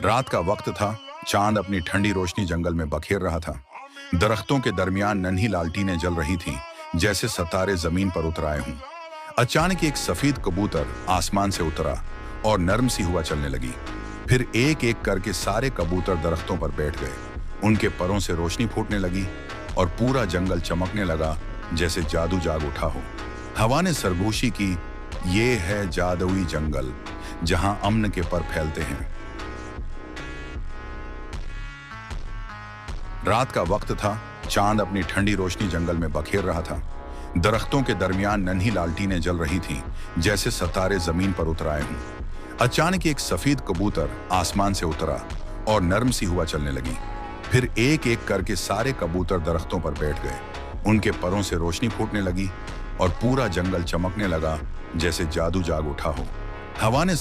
रात का वक्त था। चांद अपनी ठंडी रोशनी जंगल में बखेर रहा था। दरख्तों के दरमियान नन्ही लालटीनें जल रही थीं, जैसे सितारे जमीन पर उतर आए हों। अचानक एक सफेद कबूतर आसमान से उतरा और नर्म सी हवा चलने लगी। फिर एक एक करके सारे कबूतर दरख्तों पर बैठ गए। उनके परों से रोशनी फूटने लगी और पूरा जंगल चमकने लगा, जैसे जादू जाग उठा हो। हवा ने सरगोशी की, ये है जादुई जंगल जहां अमन के पर फैलते हैं। रात का वक्त था। चांद अपनी ठंडी रोशनी जंगल में बखेर रहा था। दरख्तों के दरमियान नन्ही लालटीनें जल रही थीं, जैसे सितारे जमीन पर उतर आए हों। अचानक एक सफेद कबूतर आसमान से उतरा और नर्म सी हवा चलने लगी। फिर एक एक करके सारे कबूतर दरख्तों पर बैठ गए। उनके परों से रोशनी फूटने लगी और पूरा जंगल चमकने लगा, जैसे जादू जाग उठा हो। हवा ने